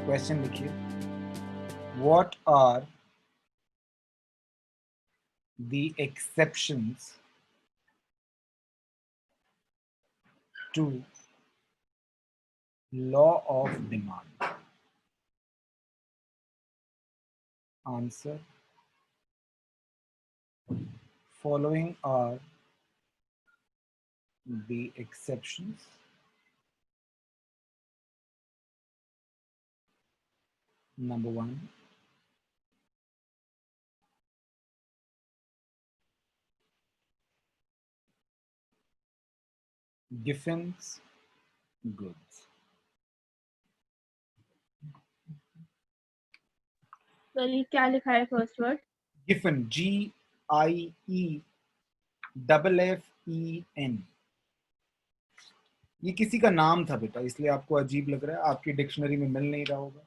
Question लिखिए, what are the exceptions to law of demand? Answer, following are the exceptions. Number one, Giffen's goods. Sir ये क्या लिखा है first word? Giffen, GIEFFEN. ये किसी का नाम था बेटा, इसलिए आपको अजीब लग रहा है, आपकी डिक्शनरी में मिल नहीं रहा होगा,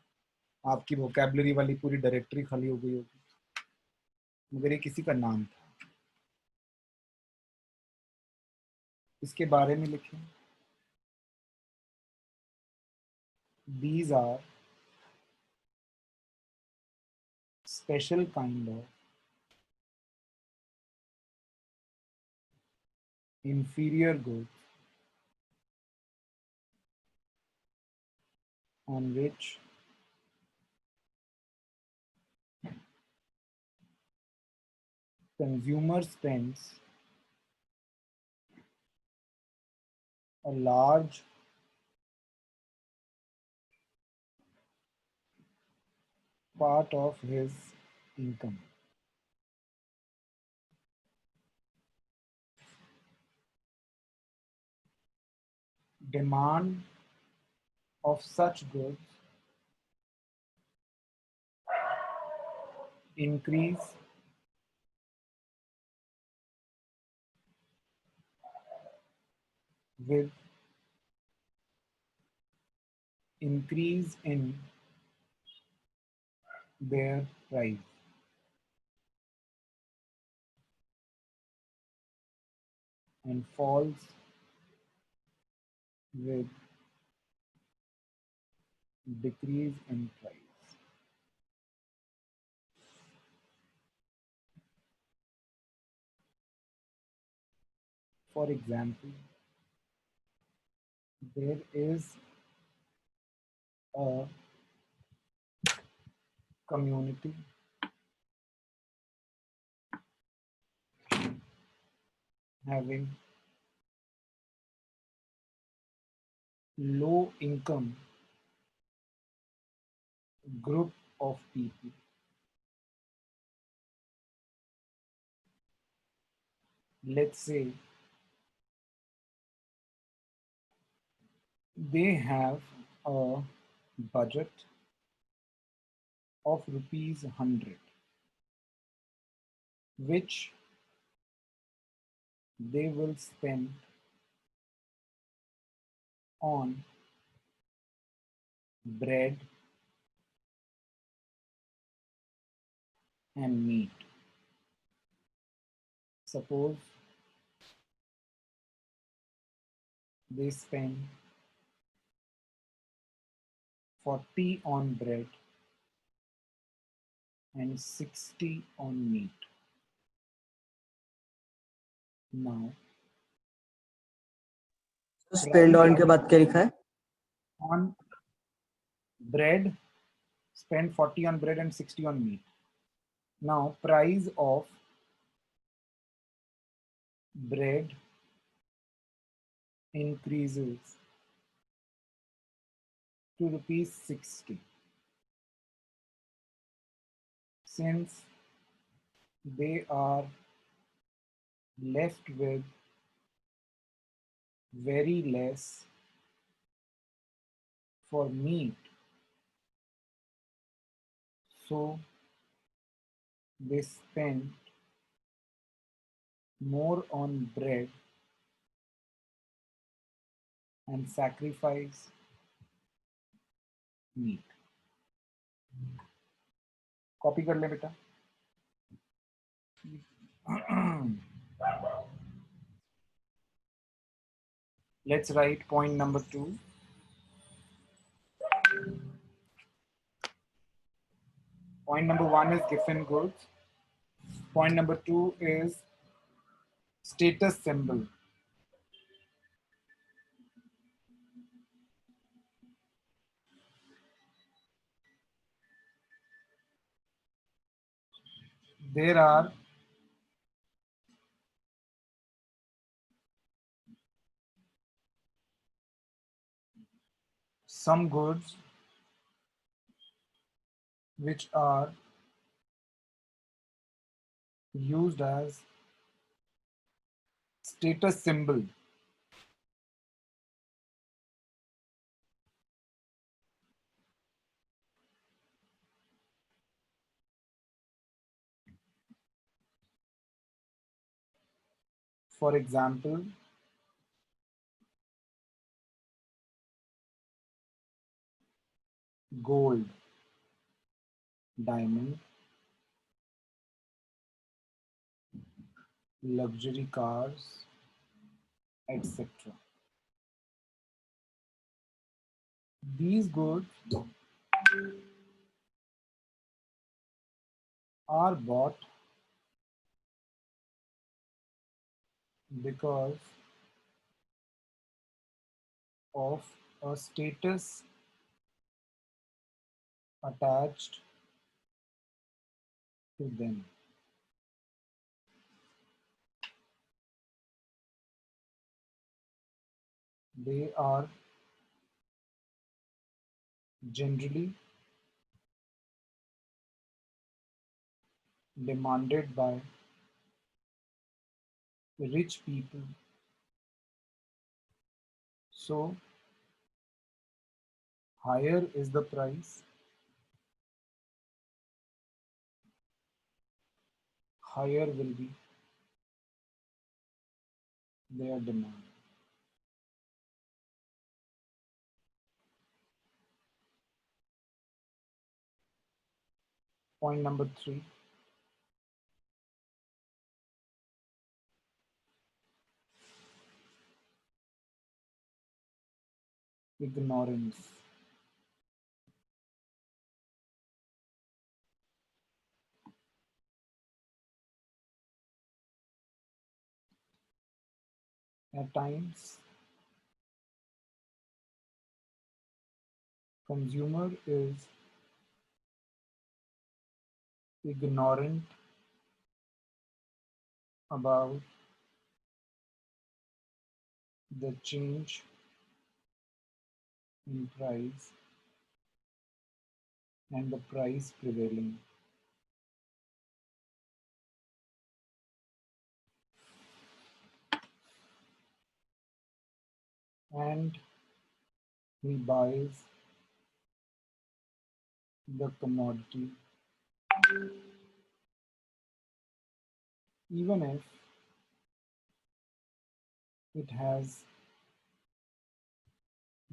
आपकी वोकैबुलरी वाली पूरी डायरेक्टरी खाली हो गई होगी, मगर ये किसी का नाम था। इसके बारे में लिखें, these are special kind of inferior goods on which consumer spends a large part of his income. Demand of such goods increase with increase in their price, and falls with decrease in price. For example, there is a community having low income group of people. Let's say they have a budget of rupees 100, which they will spend on bread and meat. Suppose they spend 40 on bread and 60 on meat. Now, spend on के बाद क्या लिखा है? on bread, spend 40 on bread and 60 on meat. Now, price of bread increases to rupees 60. Since they are left with very less for meat, so they spend more on bread and sacrifice meat. Copy कर ले बेटा. Let's write point number 2. Point number 1 is Giffen goods. Point number 2 is status symbol. There are some goods which are used as status symbol. For example, gold, diamond, luxury cars, etc. These goods are bought because of a status attached to them. They are generally demanded by rich people. So, higher is the price, higher will be their demand. Point number 3, ignorance. At times, consumer is ignorant about the change in price and the price prevailing. And he buys the commodity even if it has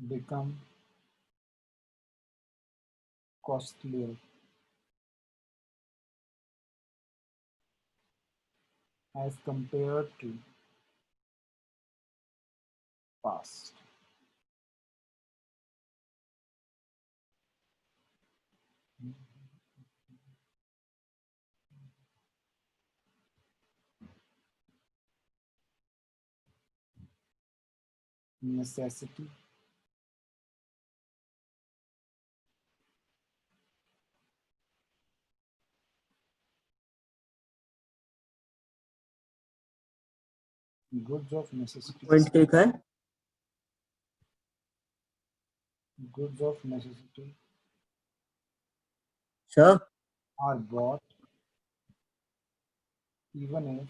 become costlier as compared to past. Necessity, goods of necessity, point क्या लिखा है? goods of necessity sir are bought even if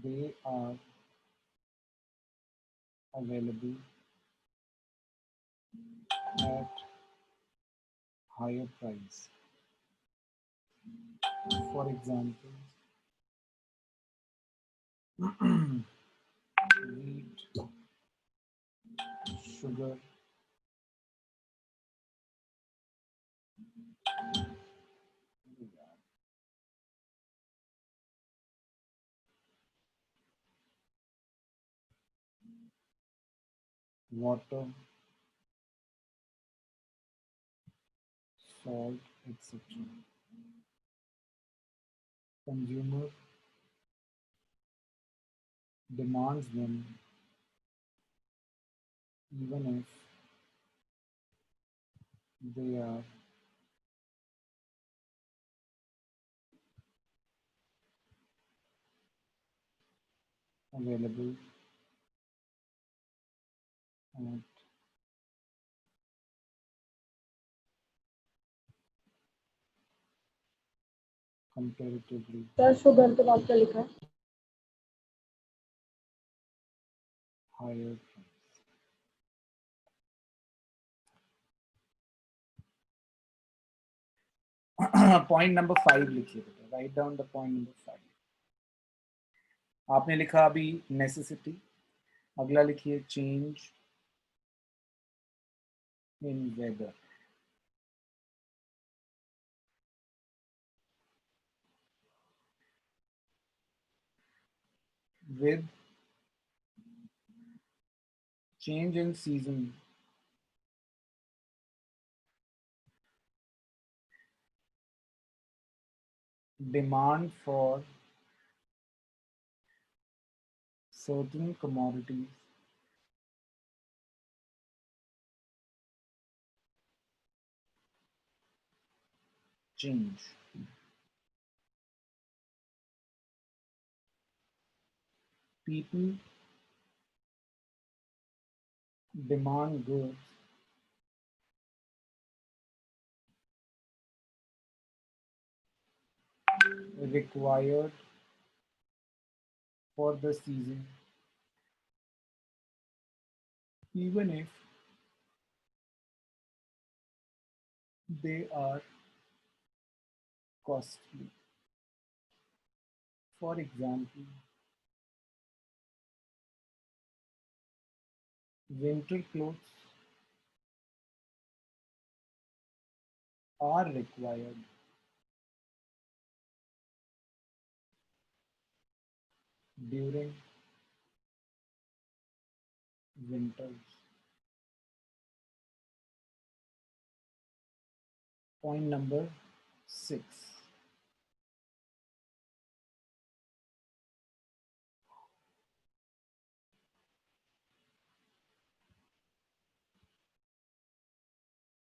they are available at higher price. For example, wheat, sugar, water, salt, etc. Consumer demands them even if they are available at comparatively sir sugar के बाद क्या लिखा है? higher price. Point number 5 लिखिए बेटा, write down the point number 5. आपने लिखा अभी नेसेसिटी, अगला लिखिए change in weather. With change in season, demand for certain commodities change. People demand goods required for the season, even if they are costly. For example, winter clothes are required during winters. Point number 6.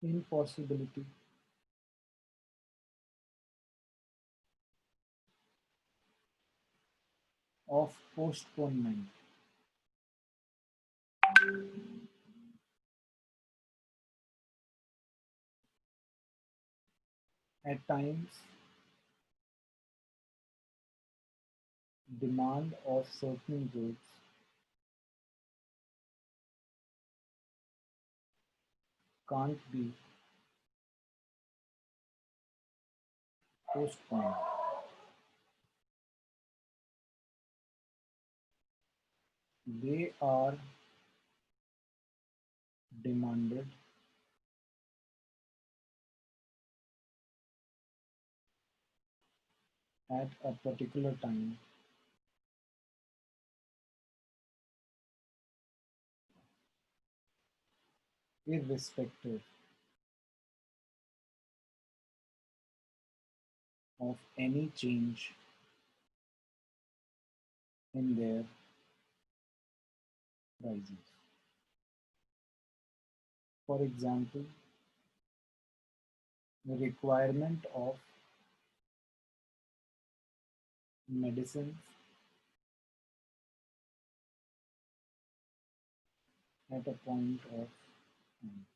Impossibility of postponement. At times, demand of certain goods can't be postponed. They are demanded at a particular time irrespective of any change in their prices. For example, the requirement of medicines at a point of time.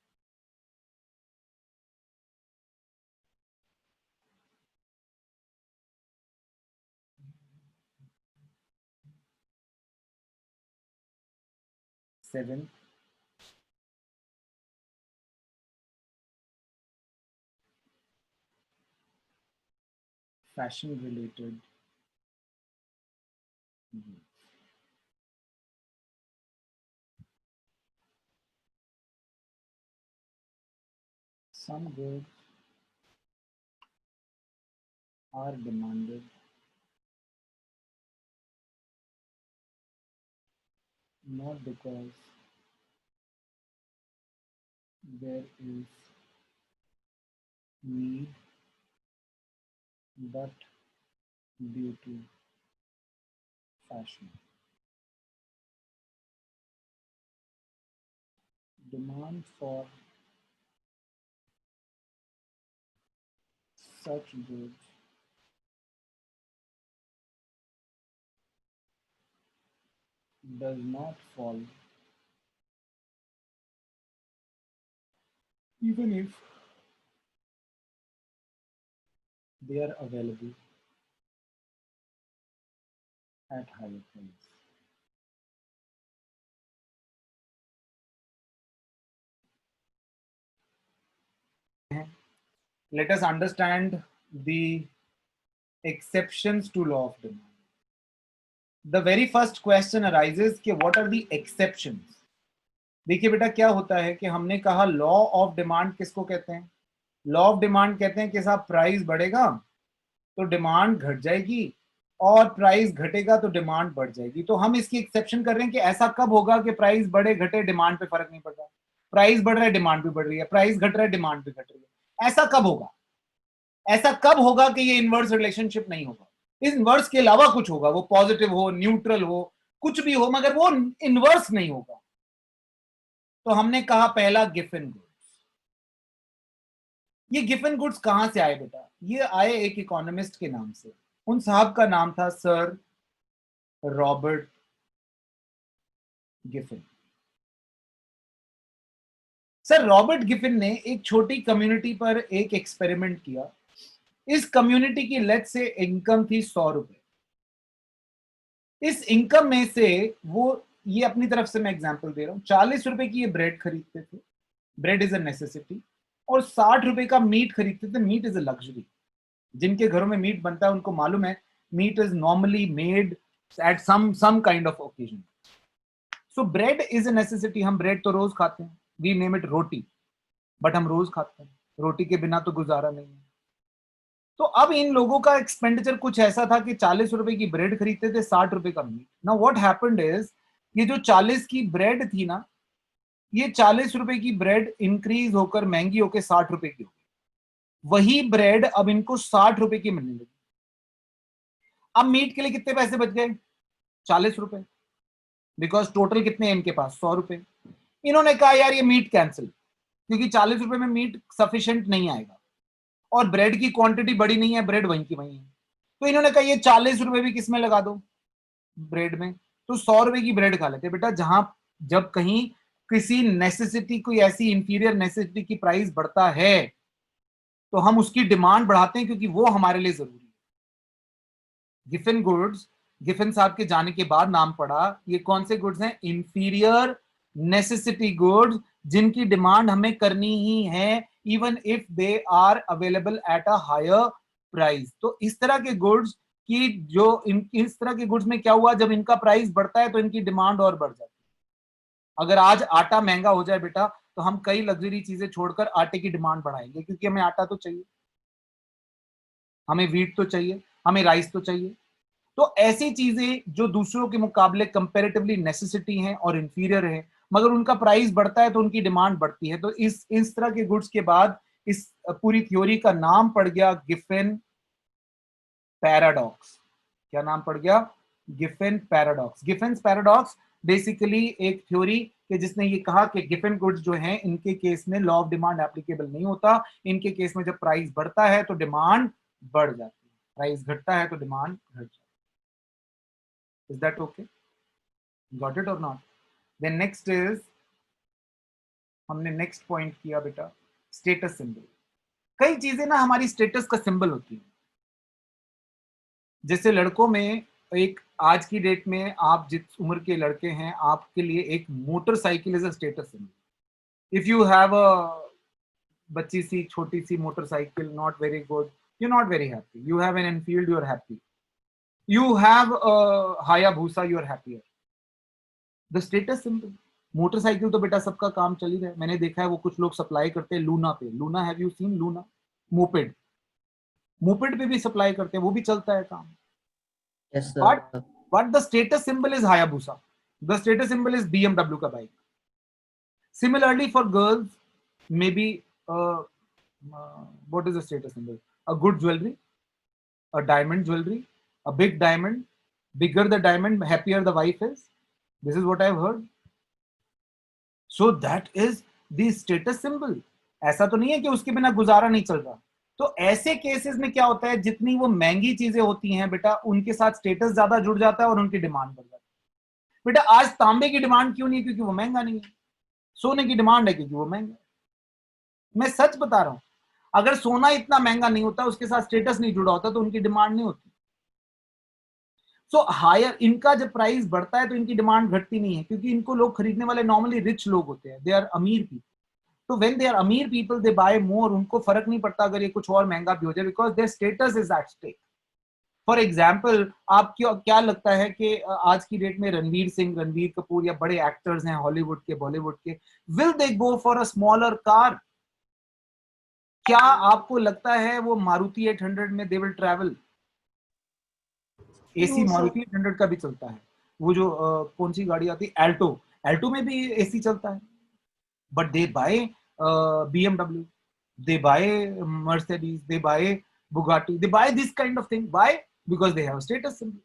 Seventh, fashion related goods. Some goods are demanded not because there is need, but due to fashion, demand for such goods does not fall even if they are available at higher price. Let us understand the exceptions to law of demand. The very first question arises कि what are the exceptions? देखिए बेटा क्या होता है कि हमने कहा law of demand किसको कहते हैं? लॉ ऑफ डिमांड कहते हैं कि साहब प्राइस बढ़ेगा तो डिमांड घट जाएगी और प्राइस घटेगा तो डिमांड बढ़ जाएगी। तो हम इसकी एक्सेप्शन कर रहे हैं कि ऐसा कब होगा कि प्राइस बढ़े घटे डिमांड पे फर्क नहीं पड़ रहा, प्राइस बढ़ रहा है डिमांड भी बढ़ रही है, प्राइस घट रहा है डिमांड भी घट रही है। ऐसा कब होगा? ऐसा कब होगा कि ये इनवर्स रिलेशनशिप नहीं होगा? इस इनवर्स के अलावा कुछ होगा, वो पॉजिटिव हो, न्यूट्रल हो, कुछ भी हो, मगर वो इनवर्स नहीं होगा। तो हमने कहा पहला गिफन गुड्स। ये गिफन गुड्स कहां से आए बेटा? ये आए एक इकोनॉमिस्ट के नाम से। उन साहब का नाम था sir Robert Giffen. Sir Robert Giffen ने एक छोटी कम्युनिटी पर एक एक्सपेरिमेंट किया। इस कम्युनिटी की लेट्स से इनकम थी 100 रुपए। इस इनकम में से वो, ये अपनी तरफ से मैं एग्जांपल दे रहा हूं, 40 रुपए की ये ब्रेड खरीदते थे, ब्रेड इज अ नेसेसिटी, और 60 रुपए का मीट खरीदते थे, मीट इज अ लग्जरी। जिनके घरों में मीट बनता है उनको मालूम है meat is normally made at some kind of occasion. So bread is a necessity. हम ब्रेड तो रोज खाते हैं, we name it roti, but हम रोज खाते हैं, रोटी के बिना तो गुजारा नहीं है। तो अब इन लोगों का एक्सपेंडिचर कुछ ऐसा था कि 40 रुपए की ब्रेड खरीदते थे, 60 रुपए का मीट। नाउ व्हाट हैपेंड इज, ये जो 40 की ब्रेड थी ना, ये 40 रुपए की ब्रेड इंक्रीज होकर महंगी होकर 60 रुपए की हो गई। वही ब्रेड अब इनको 60 रुपए की मिलने लगी। अब मीट के लिए कितने पैसे बच गए? 40 रुपए, बिकॉज टोटल कितने हैं इनके पास? 100 रुपए। इन्होंने कहा यार ये मीट कैंसिल, क्योंकि 40 रुपए में मीट सफिशिएंट नहीं आएगा और ब्रेड की क्वांटिटी बड़ी नहीं है, ब्रेड वहीं की वहीं है। तो इन्होंने कहा ये 40 रुपए भी किसमें लगा दो? ब्रेड में। तो 100 रुपए की ब्रेड खा लेते बेटा। जहां जब कहीं किसी नेसेसिटी, कोई ऐसी इंफीरियर नेसेसिटी की प्राइस बढ़ता है तो हम उसकी डिमांड बढ़ाते हैं क्योंकि वो हमारे लिए जरूरी है। गिफन गुड्स, गिफन साहब के जाने के बाद नाम पड़ा, ये कौन से गुड्स हैं? इंफीरियर नेसेसिटी गुड्स, जिनकी डिमांड हमें करनी ही है even if they are available at a higher price. तो इस तरह के गुड्स की जो इस तरह के गुड्स में क्या हुआ, जब इनका प्राइस बढ़ता है तो इनकी डिमांड और बढ़ जाती है। अगर आज आटा महंगा हो जाए बेटा तो हम कई लग्जरी चीजें छोड़कर आटे की डिमांड बढ़ाएंगे, क्योंकि हमें आटा तो चाहिए, हमें व्हीट तो चाहिए, हमें राइस तो चाहिए। तो ऐसी चीजें जो दूसरों के मुकाबले कंपैरेटिवली नेसेसिटी हैं और इंफीरियर हैं, मगर उनका प्राइस बढ़ता है तो उनकी डिमांड बढ़ती है। तो इस तरह के गुड्स के बाद इस पूरी थ्योरी का नाम पड़ गया गिफन पैराडॉक्स। क्या नाम पड़ गया? Giffen paradox. Giffen paradox basically एक थ्योरी कि जिसने ये कहा कि गिफन गुड्स जो हैं इनके केस में लॉ ऑफ डिमांड एप्लीकेबल नहीं होता। इनके केस में जब प्राइस बढ़ता है तो डिमांड बढ़ जाती है, प्राइस घटता है तो डिमांड घट जाती है। Is that okay? Got it or not? Then next is, हमने नेक्स्ट पॉइंट किया बेटा स्टेटस सिंबल। कई चीजें ना हमारी स्टेटस का सिंबल होती है। जैसे लड़कों में एक, आज की डेट में आप जिस उम्र के लड़के हैं, आपके लिए एक motorcycle is a status symbol. If you have a बच्ची सी छोटी सी motorcycle, not very good, you not very happy. You have an Enfield, you are happy. You have a Hayabusa, you are happier. The status symbol. Motorcycle तो बेटा सबका काम चल ही रहा है। मैंने देखा है वो कुछ लोग सप्लाई करते हैं लूना पे। Luna, have you seen Luna? Moped, moped पे भी सप्लाई करते हैं, वो भी चलता है काम। Yes, But the status symbol is Hayabusa. The status symbol is BMW का bike. Similarly for girls, maybe what is the status symbol? A good jewelry, a diamond jewelry, a big diamond. Bigger the diamond, happier the wife is. This is what I've heard. So that is the status symbol. ऐसा तो नहीं है कि उसके बिना गुजारा नहीं चल रहा. तो ऐसे केसेस में क्या होता है, जितनी वो महंगी चीजें होती हैं बेटा, उनके साथ स्टेटस ज्यादा जुड़ जाता है और उनकी डिमांड बढ़ जाती है. बेटा आज तांबे की डिमांड क्यों नहीं है? क्योंकि वो महंगा नहीं है. सोने की डिमांड है क्योंकि वो महंगा है. मैं सच बता रहा हूं, अगर सोना इतना महंगा नहीं होता, उसके साथ स्टेटस नहीं जुड़ा होता, तो उनकी डिमांड नहीं होती. सो हायर, इनका जब प्राइस बढ़ता है तो इनकी डिमांड घटती नहीं है, क्योंकि इनको लोग खरीदने वाले नॉर्मली रिच लोग होते हैं, दे आर अमीर पीपल. तो व्हेन दे आर अमीर पीपल दे बाय मोर. उनको फर्क नहीं पड़ता अगर ये कुछ और महंगा भी हो जाए, because their status is at stake. For example, आप क्या लगता है कि आज की डेट में रणवीर सिंह, रणवीर कपूर या बड़े एक्टर्स हैं हॉलीवुड के, बॉलीवुड के, will they go for a smaller car? क्या आपको लगता है वो मारुति 800 में they will travel? AC No, sir. Maruti 800 का भी चलता है. वो जो कौन सी गाड़ी आती है, एल्टो, एल्टो में भी एसी चलता है. But they buy BMW, they buy Mercedes, they buy Bugatti, they buy this kind of thing. Why? Because they have a status symbol.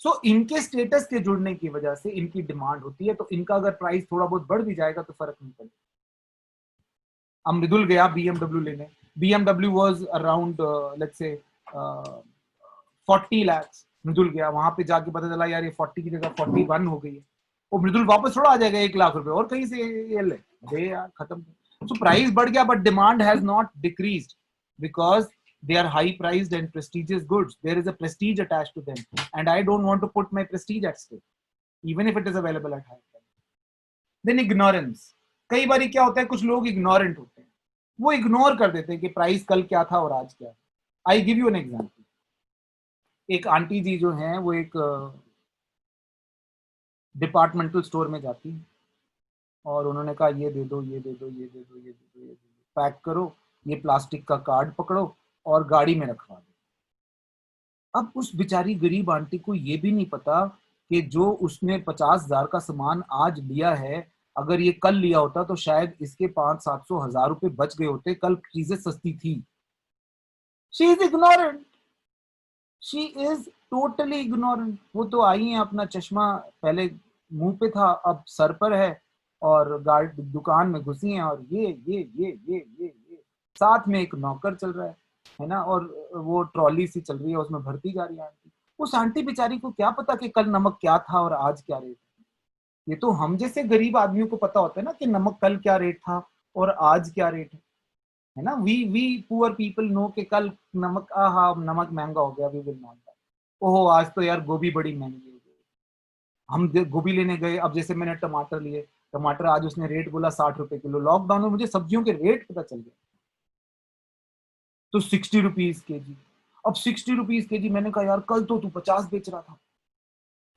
So इनके स्टेटस के जुड़ने की वजह से इनकी डिमांड होती है. तो इनका अगर प्राइस थोड़ा बहुत बढ़ भी जाएगा तो फर्क नहीं पड़ेगा. अब मृदुल गया BMW लेने. BMW was around let's say 40 lakhs. मृदुल गया, वहां पे जाके पता चला यार ये 40 की जगह 41 हो गई है. वो मृदुल वापस थोड़ा आ जाएगा 1 लाख रुपए और कहीं से ये ले दे यार, खत्म. So price बढ़ गया, but demand has not decreased because they are high priced and prestigious goods. There is a prestige attached to them, and I don't want to put my prestige at stake, even if it is available at high price. Then ignorance. कई बार क्या होता है, कुछ लोग ignorant होते हैं, वो ignore कर देते हैं कि प्राइस कल क्या था और आज क्या है. I give you an example. एक आंटी जी जो हैं वो एक डिपार्टमेंटल स्टोर में जाती है और उन्होंने कहा ये दे दो, ये दे दो, ये दे दो, ये दे दो, ये दे दो, पैक करो, ये प्लास्टिक का कार्ड पकड़ो और गाड़ी में रखवा दो. अब उस बेचारी गरीब आंटी को ये भी नहीं पता कि जो उसने 50,000 का सामान आज लिया है, अगर ये कल लिया होता तो शायद इसके 500-700 हजार रुपए बच गए होते. कल चीजें सस्ती थी. She is ignorant. She is totally ignorant. वो तो आई है, अपना चश्मा पहले मुंह पे था, अब सर पर है, और गार्ड दुकान में घुसी हैं और ये साथ में एक नौकर चल रहा है ना, और वो ट्रॉली सी चल रही है, उसमें भरती जा रही है आंटी. उस आंटी बेचारी को क्या पता कि कल नमक क्या था और आज क्या रेट है. ये तो हम जैसे गरीब आदमियों को पता होता है ना कि नमक कल क्या रेट था और आज क्या रेट है ना. वी पुअर पीपल नो कि कल नमक नमक महंगा हो गया, वी विल नॉट. ओहो आज तो यार गोभी बड़ी महंगी हो गई. हम गोभी लेने गए, अब जैसे मैंने टमाटर लिए, टमाटर आज उसने रेट बोला 60 रुपए किलो. लॉकडाउन में मुझे सब्जियों के रेट पता चल गया, तो 60 रुपीज के जी. अब 60 रुपीज के जी. मैंने कहा यार कल तो तू 50 बेच रहा था.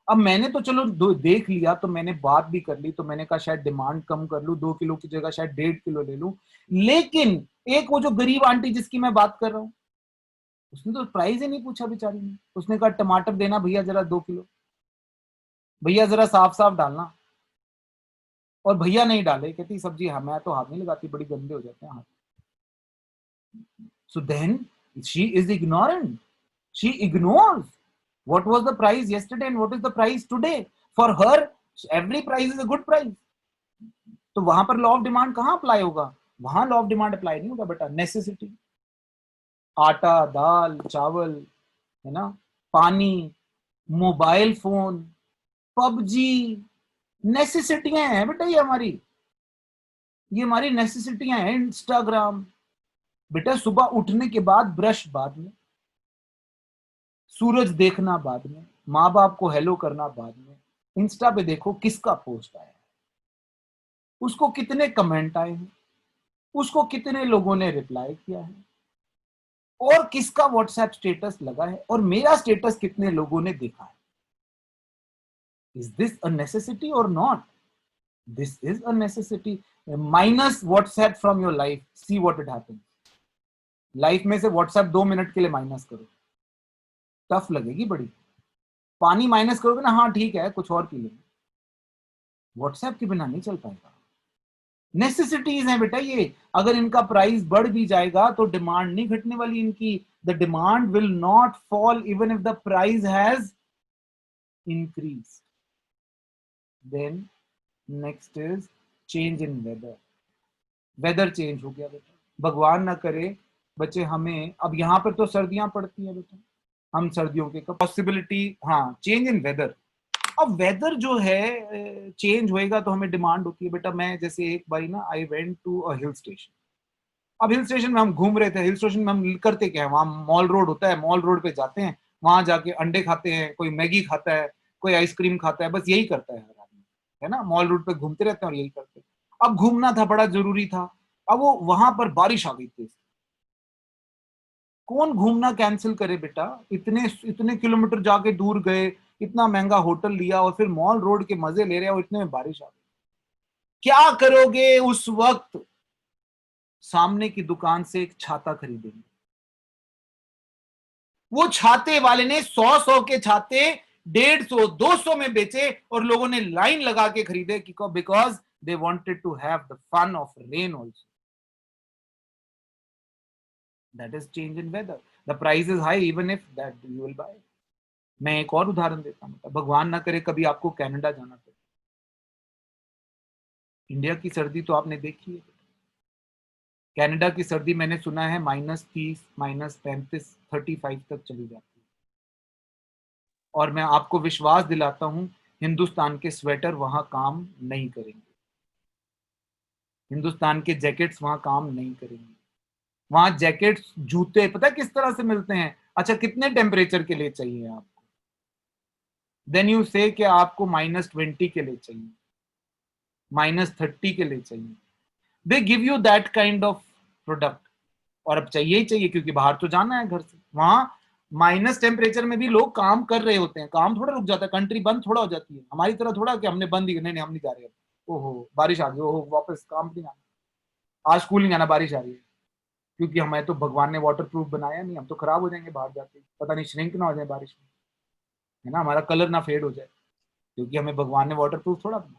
अब मैंने तो चलो देख लिया, तो मैंने बात भी कर ली, तो मैंने कहा शायद डिमांड कम कर लूं, 2 किलो की जगह शायद 1.5 किलो ले लूं. लेकिन एक वो जो गरीब आंटी जिसकी मैं बात कर रहा हूं, उसने तो प्राइस ही नहीं पूछा बेचारी ने. उसने कहा टमाटर देना भैया जरा 2 किलो, भैया जरा साफ साफ डालना. और भैया नहीं डाले, कहती सब्जी मैं तो हाथ नहीं लगाती, बड़ी गंदे हो जाते हैं हाथ. So then she is ignorant. She ignores what was the price yesterday and what is the price today. For her, every price is a good price. तो वहां पर लॉ ऑफ डिमांड कहां अप्लाई होगा? वहां लॉ ऑफ डिमांड अप्लाई नहीं होगा बेटा. Necessity, आटा, दाल, चावल, है ना, पानी, मोबाइल फोन, पबजी, नेसेसिटियां हैं बेटा. ये हमारी नेसेसिटियां हैं. इंस्टाग्राम बेटा, सुबह उठने के बाद ब्रश बाद में, सूरज देखना बाद में, माँ बाप को हेलो करना बाद में, इंस्टा पे देखो किसका पोस्ट आया है, उसको कितने कमेंट आए हैं, उसको कितने लोगों ने रिप्लाई किया है, और किसका व्हाट्सएप स्टेटस लगा है, और मेरा स्टेटस कितने लोगों ने देखा है. इज दिस अ नेसेसिटी और not? This is a necessity. Minus WhatsApp from your life, see what it happens. Life में से व्हाट्सएप 2 मिनट के लिए माइनस करो, टफ लगेगी बड़ी. पानी माइनस करोगे ना, हाँ ठीक है कुछ और पी लेंगे. व्हाट्सएप के बिना नहीं चल पाएगा. नेसेसिटीज हैं बेटा ये। अगर इनका प्राइस बढ़ भी जाएगा तो डिमांड नहीं घटने वाली इनकी। The demand will not fall even if the price has increase. Then next is change in weather. Weather change हो गया बेटा, भगवान ना करे बच्चे हमें, अब यहाँ पर तो सर्दियां पड़ती हैं बेटा, हम सर्दियों के पॉसिबिलिटी, हाँ चेंज इन वेदर। अब वेदर जो है चेंज होएगा तो हमें डिमांड होती है बेटा। मैं जैसे एक बारी ना I went to a hill station. अब हिल स्टेशन में हम घूम रहे थे, हिल स्टेशन में हम करते क्या है, वहाँ मॉल रोड होता है, मॉल रोड पे जाते हैं, वहां जाके अंडे खाते हैं, कोई मैगी खाता है, कोई आइसक्रीम खाता है, बस यही करता है हर आदमी, है ना। मॉल रोड पे घूमते रहते हैं और यही करते हैं। अब घूमना था, बड़ा जरूरी था। अब वो वहां पर बारिश आ गई थी। कौन घूमना कैंसिल करे बेटा, इतने इतने किलोमीटर जाके दूर गए, इतना महंगा होटल लिया और फिर मॉल रोड के मजे ले रहे हैं और इतने में बारिश आ गई। क्या करोगे उस वक्त? सामने की दुकान से एक छाता खरीदेंगे। वो छाते वाले ने 100 के छाते 150 200 में बेचे और लोगों ने लाइन लगा के खरीदे, because they wanted to have the fun of rain also. That is change in weather. The price is high even if that you will buy. मैं एक और उदाहरण देता हूं, भगवान ना करे कभी आपको कनाडा जाना पड़े। इंडिया की सर्दी तो आपने देखी है, कनाडा की सर्दी मैंने सुना है -30 -35 35 तक चली जाती है। और मैं आपको विश्वास दिलाता हूं, हिंदुस्तान के स्वेटर वहां काम नहीं करेंगे, हिंदुस्तान के जैकेट्स वहां काम नहीं करेंगे। वहां जैकेट्स जूते पता है किस तरह से मिलते हैं? अच्छा कितने टेम्परेचर के लिए चाहिए आपको? देन यू से कि आपको -20 के लिए चाहिए, -30 के लिए चाहिए। They give you that kind of product. और अब चाहिए ही चाहिए क्योंकि बाहर तो जाना है घर से। वहां माइनस टेम्परेचर में भी लोग काम कर रहे होते हैं, काम थोड़ा रुक जाता है, कंट्री बंद थोड़ा हो जाती है। हमारी तरह थोड़ा कि हमने बंद ही, नहीं नहीं हम नहीं जा रहे, ओहो बारिश आ गई, ओहो वापस काम नहीं आना, आज स्कूल नहीं आना, बारिश आ रही है। क्योंकि हमें तो भगवान ने वाटर प्रूफ बनाया नहीं, हम तो खराब हो जाएंगे बाहर जाते, पता नहीं श्रिंक ना हो जाए बारिश में, है ना, हमारा कलर ना फेड हो जाए, क्योंकि हमें भगवान ने वाटर प्रूफ थोड़ा बनाया।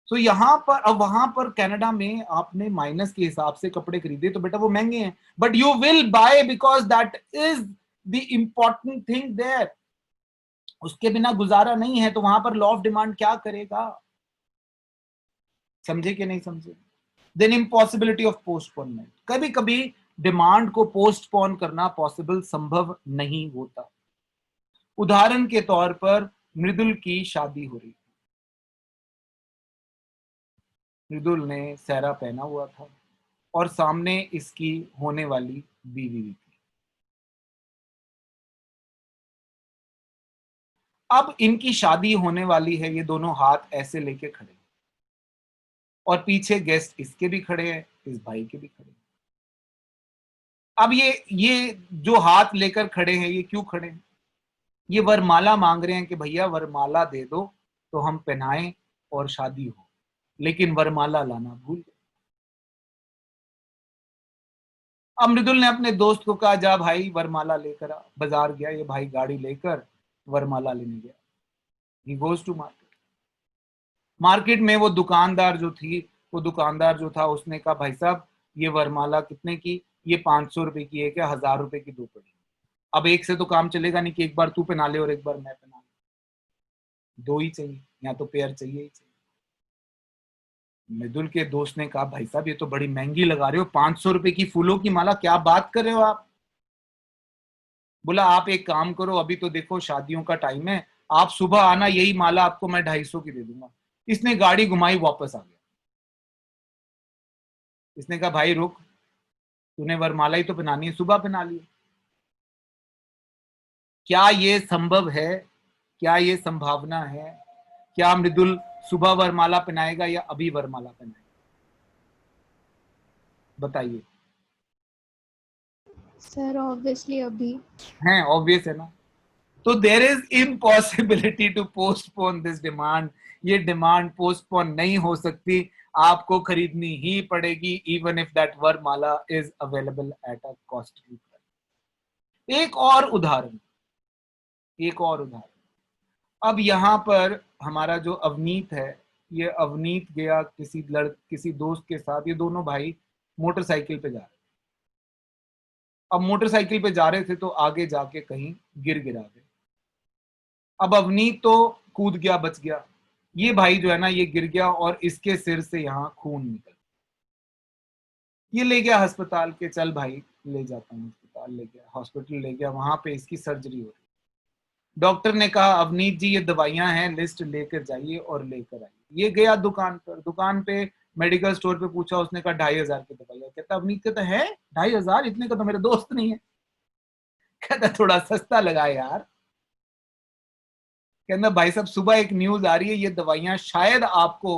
तो यहाँ पर, अब वहां पर कनाडा में आपने माइनस के हिसाब से कपड़े खरीदे तो बेटा वो महंगे हैं, but you will buy because that is the important thing there. उसके बिना गुजारा नहीं है, तो वहां पर लॉ ऑफ डिमांड क्या करेगा? समझे कि नहीं समझे? Then impossibility of postponement. कभी कभी डिमांड को पोस्टपोन करना पॉसिबल, संभव नहीं होता। उदाहरण के तौर पर मृदुल की शादी हो रही, मृदुल ने सहरा पहना हुआ था और सामने इसकी होने वाली बीवी भी थी। अब इनकी शादी होने वाली है, ये दोनों हाथ ऐसे लेके खड़े और पीछे गेस्ट इसके भी खड़े हैं, इस भाई के भी खड़े हैं। अब ये जो हाथ लेकर खड़े हैं, ये क्यों खड़े हैं? ये वरमाला मांग रहे हैं कि भैया वरमाला दे दो तो हम पहनाएं और शादी हो, लेकिन वरमाला लाना भूल गए। अब मृदुल ने अपने दोस्त को कहा जा भाई वरमाला लेकर आ। बाजार गया ये भाई गाड़ी लेकर, वरमाला लेने गया। He goes to market. Market में वो दुकानदार जो थी, वो दुकानदार जो था उसने कहा भाई साहब ये वरमाला कितने की? ये 500 रुपए की है क्या? 1000 रुपए की दो पड़ी। अब एक से तो काम चलेगा नहीं कि एक बार तू पहना ले और एक बार मैं पहना ले, दो ही चाहिए, या तो पेयर चाहिए ही चाहिए। मृदुल के दोस्त ने कहा भाई साहब ये तो बड़ी महंगी लगा रहे हो, 500 रुपए की फूलों की माला, क्या बात कर रहे हो आप? बोला आप एक काम करो, अभी तो देखो शादियों का टाइम है, आप सुबह आना, यही माला आपको मैं 250 की दे दूंगा। इसने गाड़ी घुमाई, वापस आ गया। इसने कहा भाई रुक, तूने वरमाला ही तो पहनानी है, सुबह पहना लिया। क्या ये संभव है? क्या ये संभावना है? क्या मृदुल सुबह वरमाला पहनाएगा या अभी वरमाला पहनाएगा? बताइए। सर ऑब्वियसली अभी। है ऑब्वियस है ना। तो there is impossibility to postpone this demand. ये डिमांड पोस्टपोन नहीं हो सकती, आपको खरीदनी ही पड़ेगी, even if that varmala is available at a costly price. एक और उदाहरण, एक और उदाहरण। अब यहां पर हमारा जो अवनीत है, ये अवनीत गया किसी दोस्त के साथ, ये दोनों भाई मोटरसाइकिल पे जा रहे। अब मोटरसाइकिल पे जा रहे थे तो आगे जाके कहीं गिरा गए। अब अवनीत तो कूद गया, बच गया। ये भाई जो है ना, ये गिर गया और इसके सिर से यहाँ खून निकल। ये ले गया अस्पताल के, चल भाई ले जाता हूँ अस्पताल, ले गया हॉस्पिटल, ले गया, वहां पे इसकी सर्जरी हो रही। डॉक्टर ने कहा अवनीत जी ये दवाइयां हैं, लिस्ट लेकर जाइए और लेकर आइए। ये गया दुकान पर, दुकान पे मेडिकल स्टोर पे पूछा, उसने कहा 2500 की दवाइयां। कहता अवनीत, कहता है 2500, इतने का तो मेरा दोस्त नहीं है। कहता थोड़ा सस्ता लगा यार। कहता भाई साहब सुबह एक न्यूज आ रही है, ये दवाइयां शायद आपको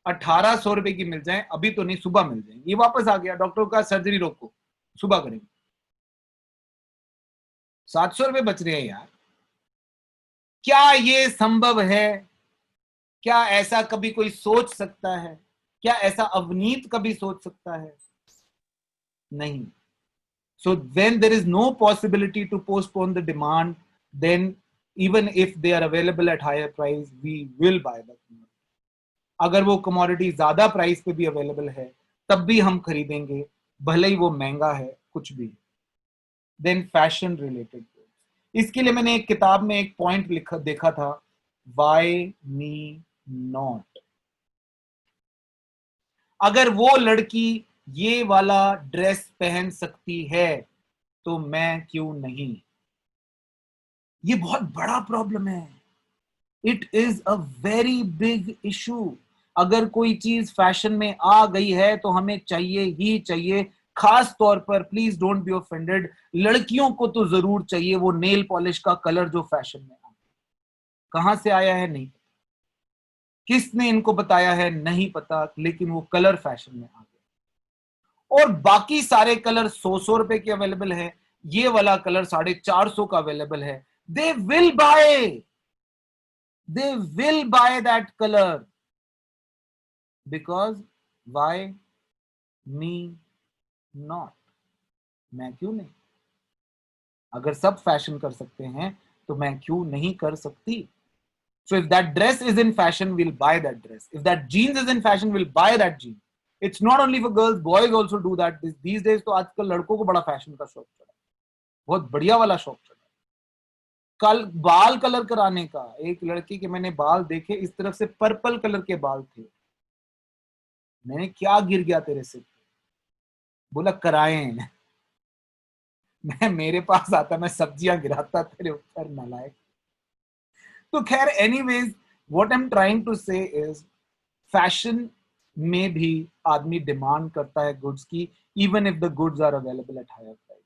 1800 रुपए की मिल जाए, अभी तो नहीं, सुबह मिल जाएंगी। ये वापस आ गया, डॉक्टर का सर्जरी रोको, सुबह करेंगे। 700 रुपए बच रहे हैं यार। क्या ये संभव है? क्या ऐसा कभी कोई सोच सकता है? क्या ऐसा अवनीत कभी सोच सकता है? नहीं। So when there is no possibility to postpone the demand, then even if they are available at higher price, we will buy that commodity. अगर वो commodity ज्यादा प्राइस पे भी अवेलेबल है तब भी हम खरीदेंगे, भले ही वो महंगा है कुछ भी। Then fashion related goods. इसके लिए मैंने एक किताब में एक पॉइंट देखा था, why me not? अगर वो लड़की ये वाला ड्रेस पहन सकती है तो मैं क्यों नहीं? ये बहुत बड़ा प्रॉब्लम है। It is a very big issue. अगर कोई चीज फैशन में आ गई है तो हमें चाहिए ही चाहिए। खास तौर पर, प्लीज डोंट बी ऑफेंडेड, लड़कियों को तो जरूर चाहिए वो नेल पॉलिश का कलर जो फैशन में आ, कहां से आया है नहीं, किसने इनको बताया है नहीं पता, लेकिन वो कलर फैशन में आ गया। और बाकी सारे कलर 100 रुपए के अवेलेबल है, ये वाला कलर 450 का अवेलेबल है। They will by that colour, because why me not? मैं क्यों नहीं? अगर सब फैशन कर सकते हैं तो मैं क्यों नहीं कर सकती? So if that dress is in fashion, we'll buy that dress. If that jeans is in fashion, we'll buy that jeans. It's not only for girls, boys also do that. These days तो आजकल लड़कों को बड़ा fashion का शौक चढ़ा है, बहुत बढ़िया वाला शौक चढ़ा है। कल बाल कलर कराने का, एक लड़की के मैंने बाल देखे, इस तरफ से पर्पल कलर के बाल थे। मैंने क्या गिर गया तेरे से? बोला कराए। मैं मेरे पास आता, मैं सब्जियां गिराता तेरे ऊपर, नालायक। तो खैर, anyways, what I am trying to say is fashion में भी आदमी डिमांड करता है गुड्स की, even if the goods are available at higher price.